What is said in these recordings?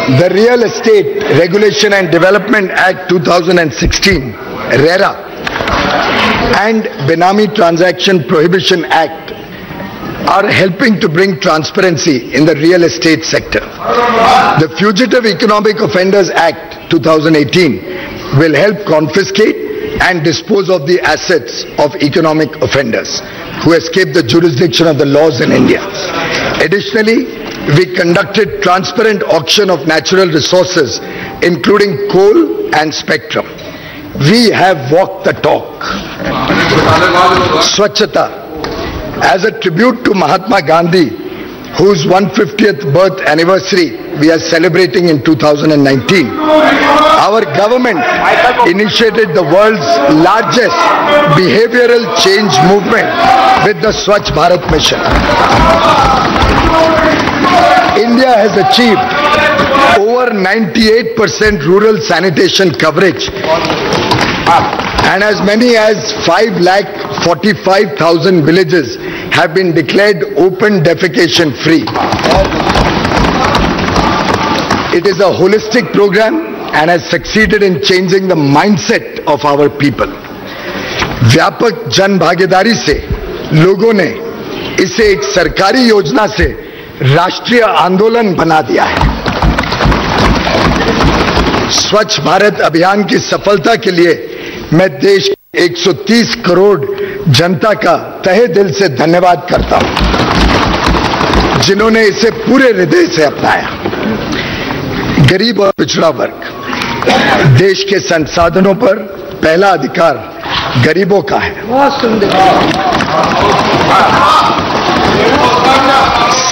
The Real Estate Regulation and Development Act 2016, RERA, and Benami Transaction Prohibition Act are helping to bring transparency in the real estate sector. The Fugitive Economic Offenders Act 2018 will help confiscate and dispose of the assets of economic offenders who escape the jurisdiction of the laws in India. Additionally, we conducted transparent auction of natural resources, including coal and spectrum. We have walked the talk. Swachhata. As a tribute to Mahatma Gandhi, whose 150th birth anniversary we are celebrating in 2019, our government initiated the world's largest behavioral change movement with the Swachh Bharat Mission. India has achieved over 98% rural sanitation coverage, and as many as 5,45,000 villages have been declared open defecation free. It is a holistic program and has succeeded in changing the mindset of our people. व्यापक जन भागीदारी से लोगों ने इसे एक सरकारी योजना से राष्ट्रीय आंदोलन बना दिया है। स्वच्छ भारत अभियान की सफलता के लिए मैं देश के 130 करोड़ जनता का तहे दिल से धन्यवाद करता हूं, जिन्होंने इसे पूरे हृदय से अपनाया। गरीब और पिछड़ा वर्ग, देश के संसाधनों पर पहला अधिकार गरीबों का है।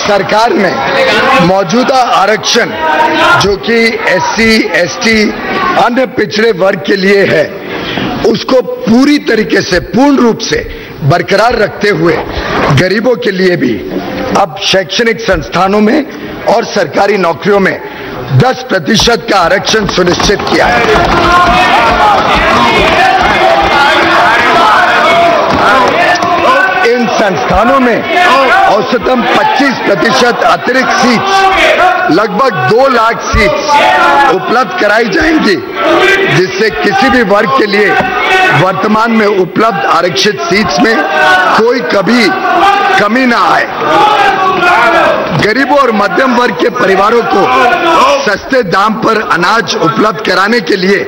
सरकार ने मौजूदा आरक्षण जो कि एससी, एसटी, अन्य पिछड़े वर्ग के लिए है, उसको पूरी तरीके से, पूर्ण रूप से बरकरार रखते हुए गरीबों के लिए भी अब शैक्षणिक संस्थानों में और सरकारी नौकरियों में 10% का आरक्षण सुनिश्चित किया है। इन संस्थानों में औसतन 25% अतिरिक्त सीट्स, लगभग 2 लाख सीट्स उपलब्ध कराई जाएंगी, जिससे किसी भी वर्ग के लिए वर्तमान में उपलब्ध आरक्षित सीट्स में कोई कभी कमी ना आए। गरीबों और मध्यम वर्ग के परिवारों को सस्ते दाम पर अनाज उपलब्ध कराने के लिए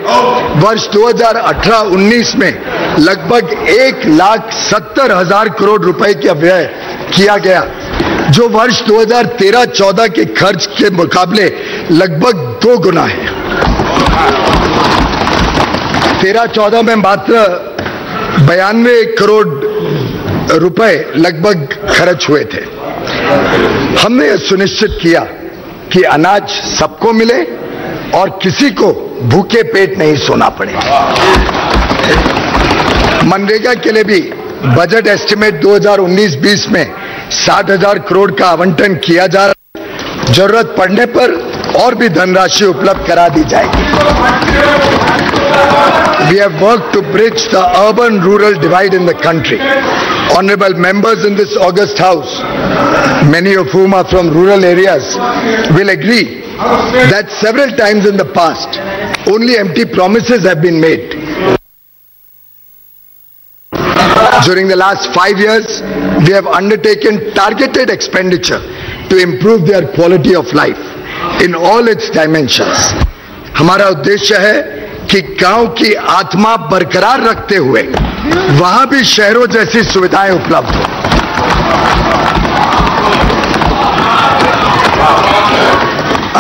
वर्ष 2018-19 में लगभग 1,70,000 करोड़ रुपए का व्यय किया गया, जो वर्ष 2013-14 के खर्च के मुकाबले लगभग 2 गुना है। 13-14 में मात्र 92 करोड़ रुपए लगभग खर्च हुए थे। हमने यह सुनिश्चित किया कि अनाज सबको मिले और किसी को भूखे पेट नहीं सोना पड़े। मनरेगा के लिए भी बजट एस्टिमेट 2019-20 में 60,000 करोड़ का आवंटन किया जा रहा है। जरूरत पड़ने पर और भी धनराशि उपलब्ध करा दी जाएगी। We have worked to bridge the urban-rural divide in the country. Honorable members in this august house, many of whom are from rural areas, will agree that several times in the past, only empty promises have been made. During the last 5 years, we have undertaken targeted expenditure to improve their quality of life in all its dimensions. हमारा उद्देश्य है कि गांव की आत्मा बरकरार रखते हुए वहां भी शहरों जैसी सुविधाएं उपलब्ध हो।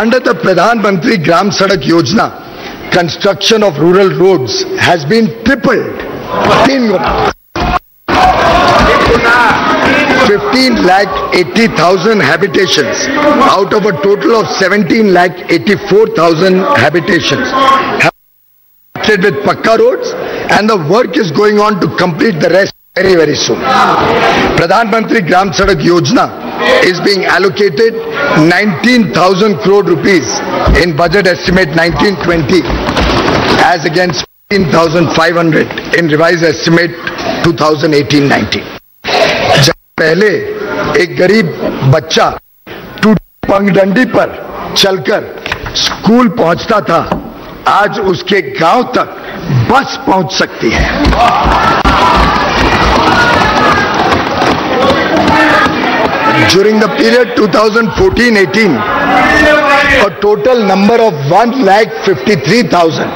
Under the Pradhan Mantri Gram Sadak Yojana, construction of rural roads has been tripled. 15,80,000 habitations out of a total of 17,84,000 habitations have been with Pakka roads, and the work is going on to complete the rest very, very soon. Pradhan Mantri Gram Sadak Yojana is being allocated 19,000 crore rupees in budget estimate 1920 as against 15,500 in revised estimate 2018-19. पहले एक गरीब बच्चा टूटी पगडंडी पर चलकर school पहुंचता था, आज उसके गांव तक बस पहुंच सकती है। During the period 2014-18, a total number of 1,53,000,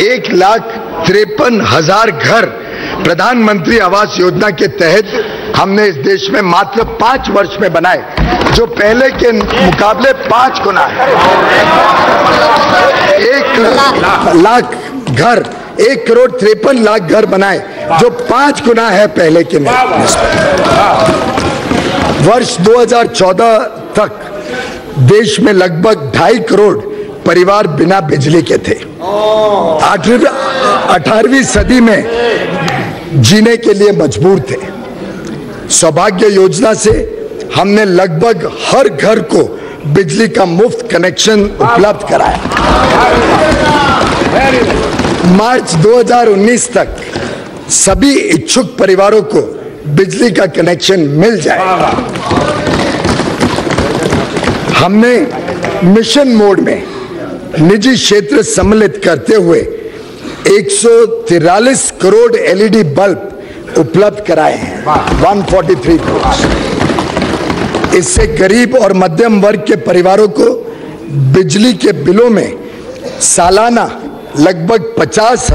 1,53,000 घर प्रधानमंत्री आवास योजना के तहत हमने इस देश में मात्र 5 वर्ष में बनाए, जो पहले के मुकाबले 5 गुना है। 1,00,000 घर, 1,53,00,000 घर बनाए, जो 5 गुना है पहले के वर्ष 2014 तक देश में लगभग 2.5 करोड़ परिवार बिना बिजली के थे। 18वीं सदी में जीने के लिए मजबूर थे। सौभाग्य योजना से हमने लगभग हर घर को बिजली का मुफ्त कनेक्शन उपलब्ध कराया। मार्च 2019 तक सभी इच्छुक परिवारों को बिजली का कनेक्शन मिल जाएगा। हमने मिशन मोड में निजी क्षेत्र सम्मिलित करते हुए 143 करोड़ एलईडी बल्ब उपलब्ध कराए हैं, 143 करोड़। इससे गरीब और मध्यम वर्ग के परिवारों को बिजली के बिलों में सालाना लगभग 50,000